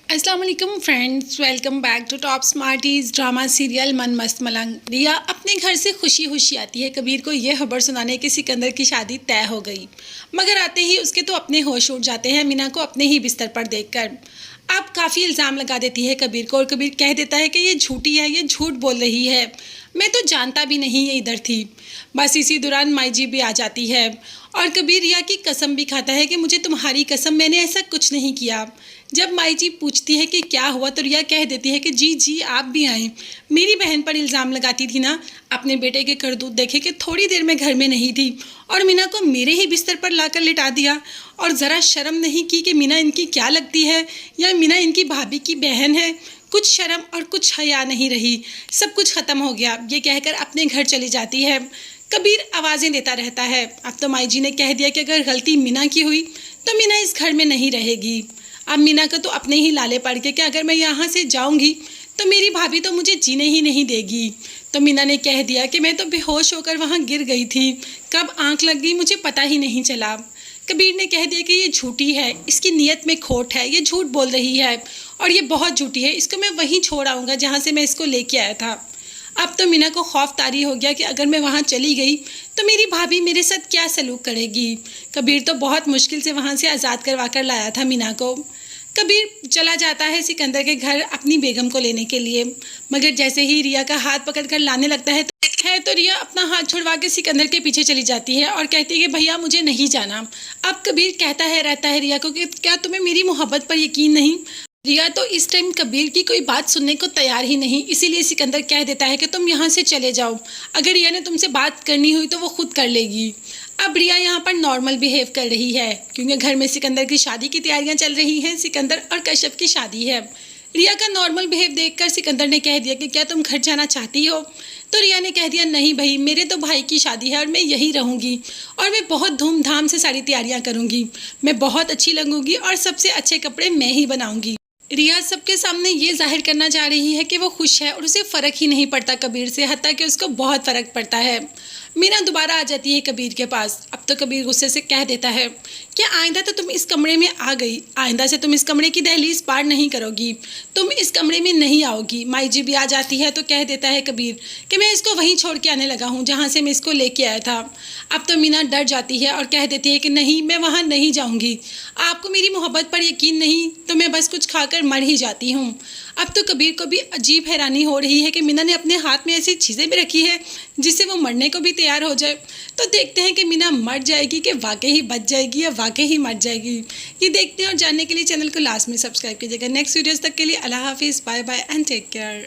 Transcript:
अस्सलाम वालेकुम friends, welcome back to top smarties drama serial Mann Mast मलंग। रिया अपने घर से खुशी खुशी आती है कबीर को यह खबर सुनाने कि सिकंदर की शादी तय हो गई। मगर आते ही उसके तो अपने होश उड़ जाते हैं मीना को अपने ही बिस्तर पर देखकर। अब काफ़ी इल्ज़ाम लगा देती है कबीर को और कबीर कह देता है कि ये झूठी है, ये झूठ बोल रही है, मैं तो जानता भी नहीं ये इधर थी। बस इसी दौरान माई जी भी आ जाती है और कबीर रिया की कसम भी खाता है कि मुझे तुम्हारी कसम, मैंने ऐसा कुछ नहीं किया। जब माई जी पूछती है कि क्या हुआ तो रिया कह देती है कि जी जी आप भी आए, मेरी बहन पर इल्ज़ाम लगाती थी ना, अपने बेटे के करतूत देखे कि थोड़ी देर में घर में नहीं थी और मीना को मेरे ही बिस्तर पर लाकर लिटा दिया और ज़रा शर्म नहीं की कि मीना इनकी क्या लगती है या मीना इनकी भाभी की बहन है। कुछ शर्म और कुछ हया नहीं रही, सब कुछ ख़त्म हो गया, ये कहकर अपने घर चली जाती है। कबीर आवाज़ें देता रहता है। अब तो माई जी ने कह दिया कि अगर गलती मीना की हुई तो मीना इस घर में नहीं रहेगी। अब मीना को तो अपने ही लाले पड़ के कि अगर मैं यहाँ से जाऊँगी तो मेरी भाभी तो मुझे जीने ही नहीं देगी। तो मीना ने कह दिया कि मैं तो बेहोश होकर वहाँ गिर गई थी, कब आँख लग गई मुझे पता ही नहीं चला। कबीर ने कह दिया कि ये झूठी है, इसकी नीयत में खोट है, ये झूठ बोल रही है और ये बहुत झूठी है, इसको मैं वहीं छोड़ आऊँगा जहाँ से मैं इसको लेके आया था। अब तो मीना को खौफ तारी हो गया कि अगर मैं वहाँ चली गई तो मेरी भाभी मेरे साथ क्या सलूक करेगी। कबीर तो बहुत मुश्किल से वहाँ से आज़ाद करवा कर लाया था मीना को। कबीर चला जाता है सिकंदर के घर अपनी बेगम को लेने के लिए, मगर जैसे ही रिया का हाथ पकड़कर लाने लगता है तो रिया अपना हाथ छुड़वा के सिकंदर के पीछे चली जाती है और कहती है कि भैया मुझे नहीं जाना। अब कबीर कहता है रहता है रिया को कि क्या तुम्हें मेरी मोहब्बत पर यकीन नहीं। रिया तो इस टाइम कबीर की कोई बात सुनने को तैयार ही नहीं, इसीलिए सिकंदर कह देता है कि तुम यहाँ से चले जाओ, अगर रिया ने तुमसे बात करनी हुई तो वो खुद कर लेगी। अब रिया यहाँ पर नॉर्मल बिहेव कर रही है क्योंकि घर में सिकंदर की शादी की तैयारियां चल रही हैं, सिकंदर और कश्यप की शादी है। रिया का नॉर्मल बिहेव देखकर सिकंदर ने कह दिया कि क्या तुम घर जाना चाहती हो। तो रिया ने कह दिया नहीं भाई, मेरे तो भाई की शादी है और मैं यहीं रहूँगी और मैं बहुत धूमधाम से सारी तैयारियां करूँगी, मैं बहुत अच्छी लगूंगी और सबसे अच्छे कपड़े मैं ही बनाऊँगी। रिया सबके सामने ये जाहिर करना चाह रही है कि वो खुश है और उसे फ़र्क ही नहीं पड़ता कबीर से, हत्ता कि उसको बहुत फ़र्क पड़ता है। मीना दोबारा आ जाती है कबीर के पास। अब तो कबीर गुस्से से कह देता है कि आइंदा तो तुम इस कमरे में आ गई, आइंदा से तुम इस कमरे की दहलीज पार नहीं करोगी, तुम इस कमरे में नहीं आओगी। माई जी भी आ जाती है तो कह देता है कबीर कि मैं इसको वहीं छोड़ के आने लगा हूँ जहाँ से मैं इसको लेके आया था। अब तो मीना डर जाती है और कह देती है कि नहीं, मैं वहाँ नहीं जाऊँगी, आपको मेरी मोहब्बत पर यकीन नहीं तो मैं बस कुछ खाकर मर ही जाती हूँ। अब तो कबीर को भी अजीब हैरानी हो रही है कि मीना ने अपने हाथ में ऐसी चीज़ें भी रखी है जिससे वो मरने को भी तैयार हो जाए। तो देखते हैं कि मीना मर जाएगी कि वाकई ही बच जाएगी या वाकई ही मर जाएगी, ये देखते हैं। और जानने के लिए चैनल को लास्ट में सब्सक्राइब कीजिएगा। नेक्स्ट वीडियोस तक के लिए अल्लाह हाफिज़, bye bye and take care.